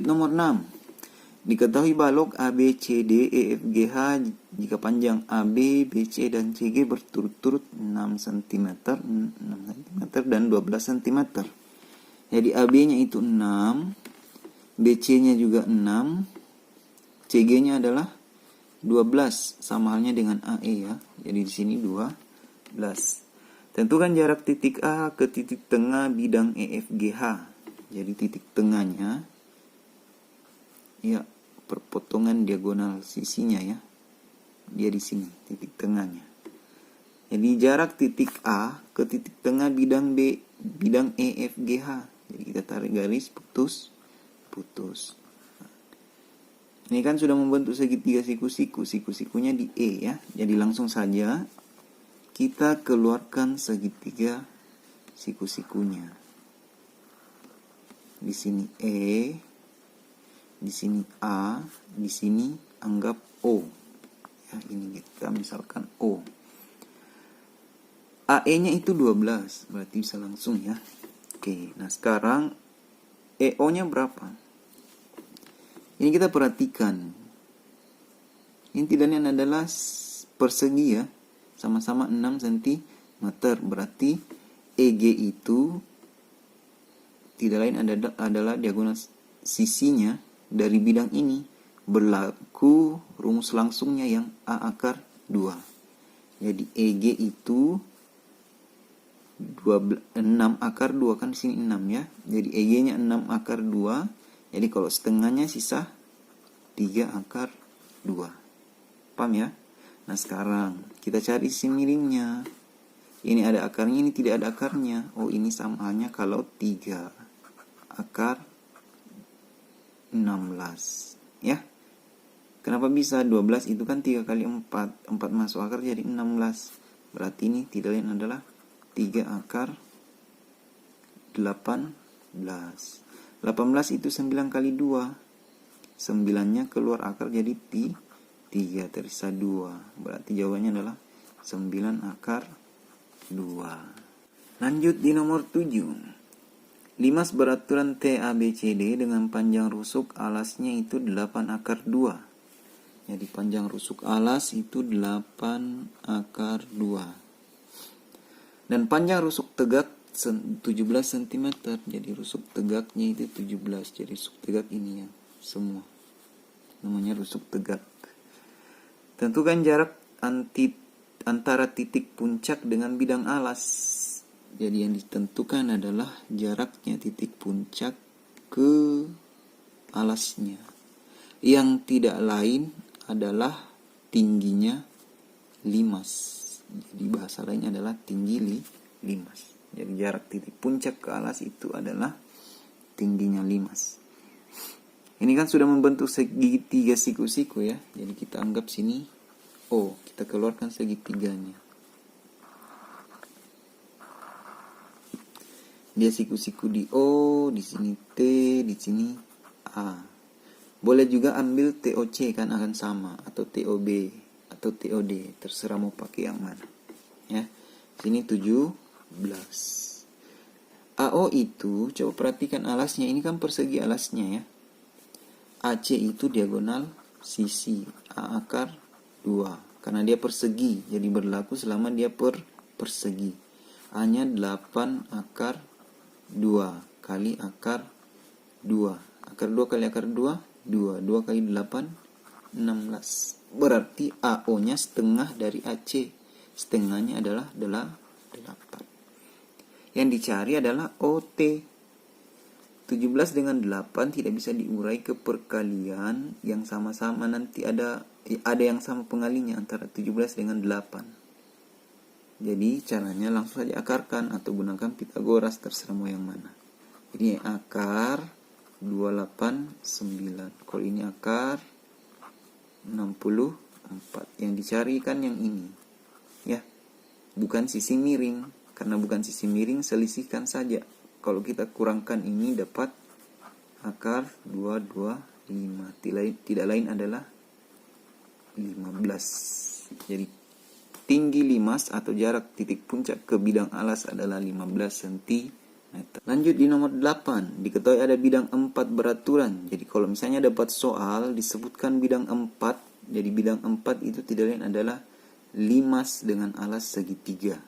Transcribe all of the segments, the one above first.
Lanjut nomor 6. Diketahui balok ABCD EFGH jika panjang AB, BC dan CG berturut-turut 6 cm, 6 cm dan 12 cm. Jadi AB-nya itu 6, BC-nya juga 6, CG-nya adalah 12, sama halnya dengan AE ya. Jadi di sini 12. Tentukan jarak titik A ke titik tengah bidang EFGH. Jadi titik tengahnya ya perpotongan diagonal sisinya ya. Dia di sini titik tengahnya. Jadi jarak titik A ke titik tengah bidang B, bidang EFGH. Jadi kita tarik garis putus. Ini kan sudah membentuk segitiga siku-siku. Siku-sikunya di E ya. Jadi langsung saja kita keluarkan segitiga siku-sikunya. Di sini E, di sini A, di sini anggap O. Ya, ini kita misalkan O. AE-nya itu 12, berarti bisa langsung ya. Oke, nah sekarang EO-nya berapa? Ini kita perhatikan. Inti-intinya adalah persegi ya, sama-sama 6 cm, berarti EG itu tidak lain adalah diagonal sisinya dari bidang ini. Berlaku rumus langsungnya yang A akar 2. Jadi EG itu 6 akar 2 kan di sini 6 ya. Jadi EG-nya 6 akar 2. Jadi kalau setengahnya sisa 3 akar 2. Paham ya? Nah sekarang kita cari sisi miringnya. Ini ada akarnya, ini tidak ada akarnya. Oh ini sama halnya kalau 3 akar 16 ya. Kenapa bisa? 12 itu kan 3 kali 4 masuk akar jadi 16. Berarti ini tidak lain adalah 3 akar 18. 18 itu 9 kali 2. 9-nya keluar akar jadi 3, tersisa 2. Berarti jawabannya adalah 9 akar 2. Lanjut di nomor 7. Limas beraturan TABCD dengan panjang rusuk alasnya itu 8 akar 2. Jadi panjang rusuk alas itu 8 akar 2. Dan panjang rusuk tegak 17 cm. Jadi rusuk tegaknya itu 17. Jadi rusuk tegak ini ya semua. Namanya rusuk tegak. Tentukan jarak antara titik puncak dengan bidang alas. Jadi yang ditentukan adalah jaraknya titik puncak ke alasnya. Yang tidak lain adalah tingginya limas. Jadi bahasa lainnya adalah tinggi limas. Jadi jarak titik puncak ke alas itu adalah tingginya limas. Ini kan sudah membentuk segitiga siku-siku ya. Jadi kita anggap sini O. Kita keluarkan segitiganya. Dia siku-siku di O, di sini T, di sini A. Boleh juga ambil TOC kan akan sama, atau TOB atau TOD, terserah mau pakai yang mana. Ya. Sini 17. AO itu coba perhatikan alasnya, ini kan persegi alasnya ya. AC itu diagonal sisi A akar 2. Karena dia persegi, jadi berlaku selama dia persegi. A-nya 8 akar 2 kali akar 2. Akar 2 kali akar 2, 2. 2 kali 8, 16. Berarti AO-nya setengah dari AC. Setengahnya adalah 8. Yang dicari adalah OT. 17 dengan 8 tidak bisa diurai ke perkalian yang sama-sama, nanti ada yang sama pengalinya antara 17 dengan 8. Jadi caranya langsung saja akarkan atau gunakan Pitagoras, terserah mau yang mana. Ini akar 289. Kalau ini akar 64. Yang dicari kan yang ini. Ya. Bukan sisi miring. Karena bukan sisi miring, selisihkan saja. Kalau kita kurangkan ini dapat akar 225. Tidak lain adalah 15. Jadi tinggi limas atau jarak titik puncak ke bidang alas adalah 15 cm. meter. Lanjut di nomor 8, diketahui ada bidang 4 beraturan. Jadi kalau misalnya dapat soal disebutkan bidang 4, jadi bidang 4 itu tidak lain adalah limas dengan alas segitiga,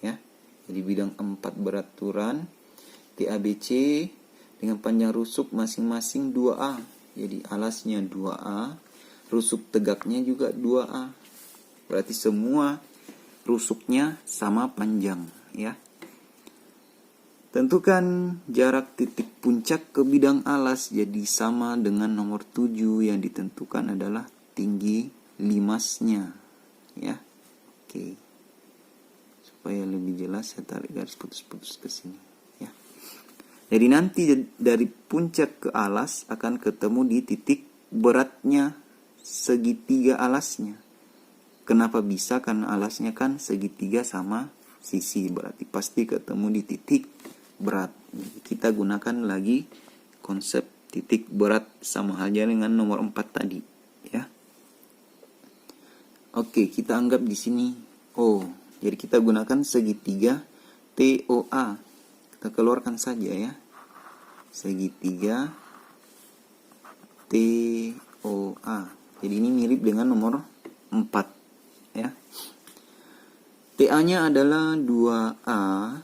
ya. Jadi bidang 4 beraturan TABC dengan panjang rusuk masing-masing 2A. Jadi alasnya 2A, rusuk tegaknya juga 2A. Berarti semua rusuknya sama panjang, ya. Tentukan jarak titik puncak ke bidang alas, jadi sama dengan nomor 7 yang ditentukan adalah tinggi limasnya, ya. Oke. Supaya lebih jelas saya tarik garis putus-putus ke sini, ya. Jadi nanti dari puncak ke alas akan ketemu di titik beratnya segitiga alasnya. Kenapa bisa? Karena alasnya kan segitiga sama sisi, berarti pasti ketemu di titik berat. Jadi kita gunakan lagi konsep titik berat sama halnya dengan nomor 4 tadi, ya. Oke, kita anggap di sini O. Jadi kita gunakan segitiga TOA. Kita keluarkan saja, ya. Segitiga TOA. Jadi ini mirip dengan nomor 4, ya. TA-nya adalah 2A.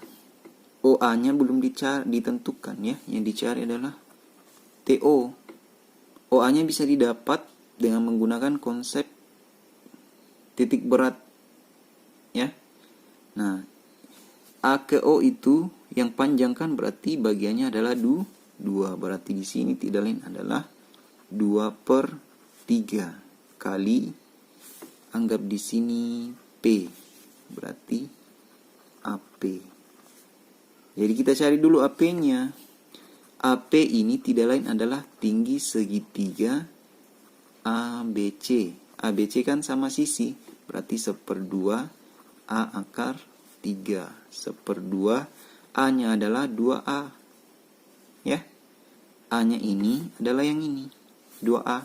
OA-nya belum ditentukan, ya. Yang dicari adalah TO. OA-nya bisa didapat dengan menggunakan konsep titik berat, ya. Nah, A ke O itu yang panjang kan, berarti bagiannya adalah 2. Berarti di sini tidak lain adalah 2/3 kali, anggap di sini P, berarti AP. Jadi kita cari dulu AP-nya. AP ini tidak lain adalah tinggi segitiga ABC. ABC kan sama sisi, berarti 1/2 A akar 3. 1/2 A-nya adalah 2A, ya. A-nya ini adalah yang ini, 2A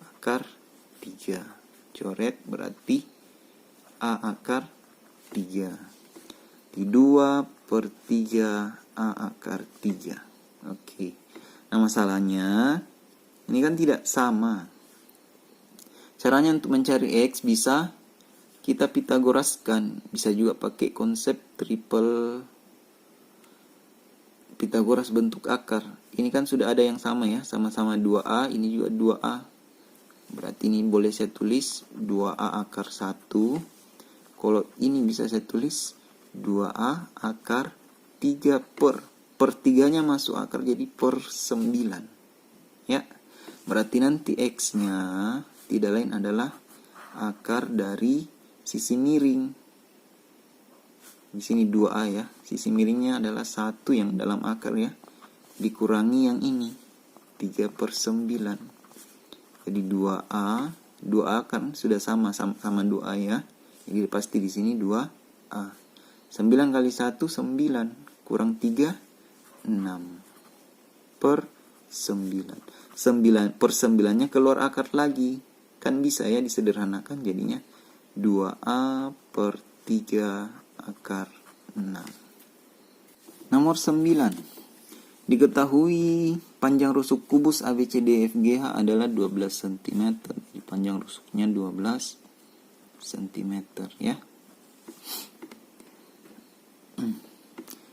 akar 3. Coret, berarti A akar 3. Di 2/3 A akar 3. Oke. Nah, masalahnya ini kan tidak sama. Caranya untuk mencari X bisa kita Pitagoraskan. Bisa juga pakai konsep triple Pitagoras bentuk akar. Ini kan sudah ada yang sama, ya. Sama-sama 2A, ini juga 2A. Berarti ini boleh saya tulis 2A akar 1. Kalau ini bisa saya tulis 2A akar 3 per 3-nya masuk akar, jadi per 9. Ya. Berarti nanti X-nya tidak lain adalah akar dari sisi miring. Di sini 2A, ya. Sisi miringnya adalah 1 yang dalam akar, ya. Dikurangi yang ini 3/9. Jadi 2A kan sudah sama 2A, ya. Jadi pasti di sini 2A. 9 kali 1 9, kurang 3 6 per 9. 9/9-nya keluar akar lagi. Kan bisa, ya, disederhanakan jadinya 2A per 3 akar 6. Nomor 9. Diketahui panjang rusuk kubus ABCDFGH adalah 12 cm. Jadi panjang rusuknya 12 cm, ya.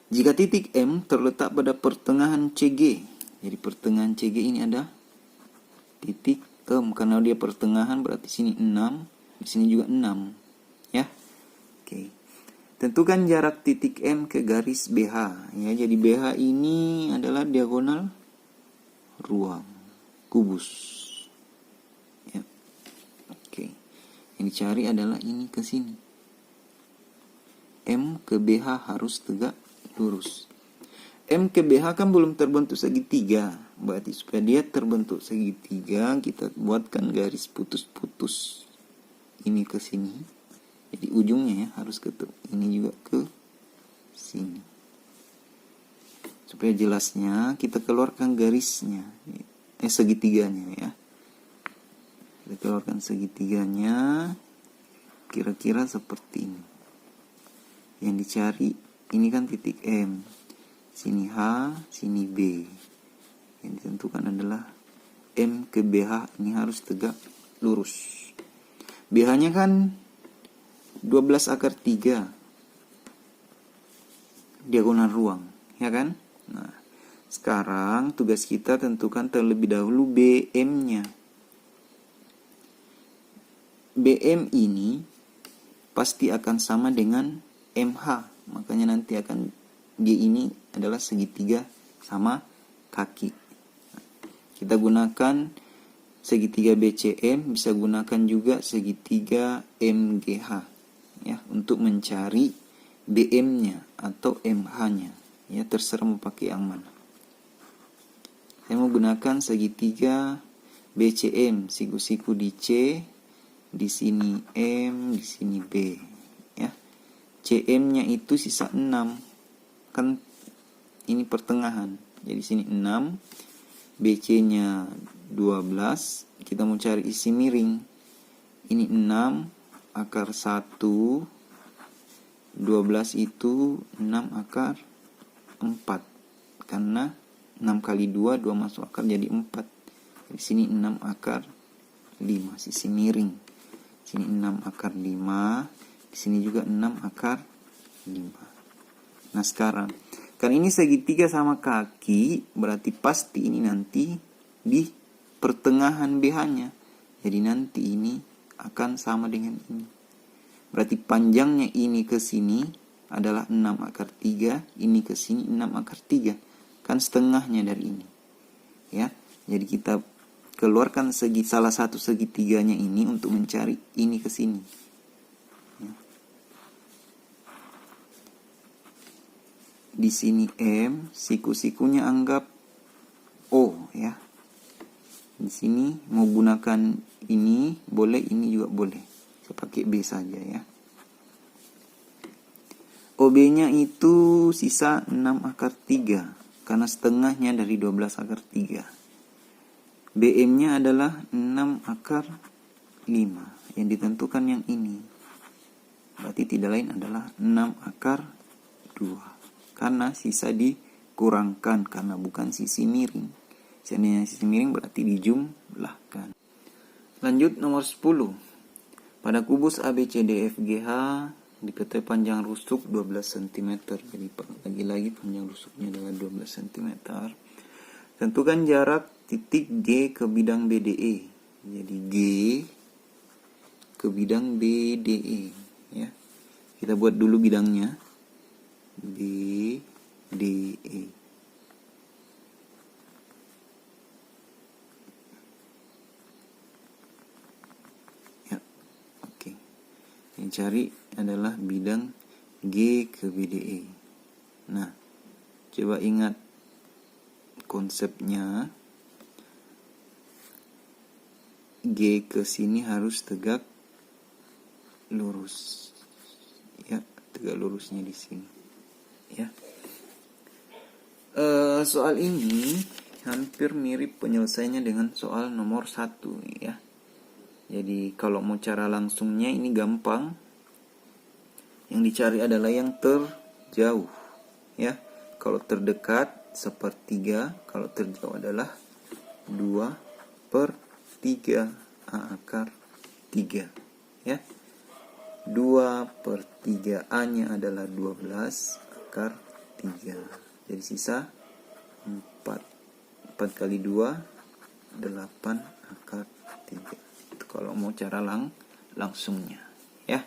Jika titik M terletak pada pertengahan CG. Jadi pertengahan CG ini ada titik M. Karena dia pertengahan berarti sini 6. Di sini juga 6, ya. Oke. Tentukan jarak titik M ke garis BH, ya. Jadi BH ini adalah diagonal ruang kubus, ya. Oke. Yang dicari adalah ini ke sini. M ke BH harus tegak lurus. M ke BH kan belum terbentuk segitiga. Berarti supaya dia terbentuk segitiga, kita buatkan garis putus-putus. Ini ke sini. Jadi ujungnya, ya, harus ketemu. Ini juga ke sini. Supaya jelasnya kita keluarkan garisnya. Segitiganya, ya. Kita keluarkan segitiganya. Kira-kira seperti ini. Yang dicari ini kan titik M. sini H, sini B. Yang ditentukan adalah M ke BH ini harus tegak lurus. BH-nya kan 12 akar 3 diagonal ruang, ya kan? Nah, sekarang tugas kita tentukan terlebih dahulu BM-nya. BM ini pasti akan sama dengan MH. Makanya nanti akan dia ini adalah segitiga sama kaki. Kita gunakan segitiga BCM, bisa gunakan juga segitiga MGH ya untuk mencari BM-nya atau MH-nya. Ya, terserah mau pakai yang mana. Saya mau gunakan segitiga BCM, siku-siku di C, di sini M, di sini B. Ya. CM-nya itu sisa 6. Kan ini pertengahan. Jadi sini 6, BC-nya 12. Kita mau cari isi miring. Ini 6 akar 1. 12 itu 6 akar 4. Karena 6 kali 2, 2 masuk akar jadi 4. Di sini 6 akar 5, sisi miring. Sini 6 akar 5, di sini juga 6 akar 5. Nah sekarang, kan ini segitiga sama kaki, berarti pasti ini nanti di pertengahan BH-nya. Jadi nanti ini akan sama dengan ini. Berarti panjangnya ini ke sini adalah 6 akar 3, ini ke sini 6 akar 3. Kan setengahnya dari ini. Ya. Jadi kita keluarkan salah satu segitiganya ini untuk mencari ini ke sini. Ya. Di sini M, siku-sikunya anggap O ya. Di sini mau gunakan ini boleh, ini juga boleh. Saya pakai B saja ya. OB-nya itu sisa 6 akar 3 karena setengahnya dari 12 akar 3. BM-nya adalah 6 akar 5 yang ditentukan yang ini. Berarti tidak lain adalah 6 akar 2. Karena sisa dikurangkan karena bukan sisi miring. Seandainya sisi miring berarti dijumlahkan. Lanjut nomor 10. Pada kubus ABCDFGH diketahui panjang rusuk 12 cm. Jadi lagi-lagi panjang rusuknya adalah 12 cm. Tentukan jarak titik G ke bidang BDE. Jadi G ke bidang BDE ya. Kita buat dulu bidangnya. BDE. Ya, oke. Yang cari adalah bidang G ke BDE. Nah, coba ingat konsepnya. G ke sini harus tegak lurus. Ya, tegak lurusnya di sini. Ya. Soal ini hampir mirip penyelesaiannya dengan soal nomor 1 ya. Jadi kalau mau cara langsungnya ini gampang. Yang dicari adalah yang terjauh ya. Kalau terdekat sepertiga, kalau terjauh adalah 2/3 A akar 3 ya. 2/3 A-nya adalah 12 akar 3. Jadi sisa 4. 4 kali 2 8 akar 3. Itu kalau mau cara langsungnya ya.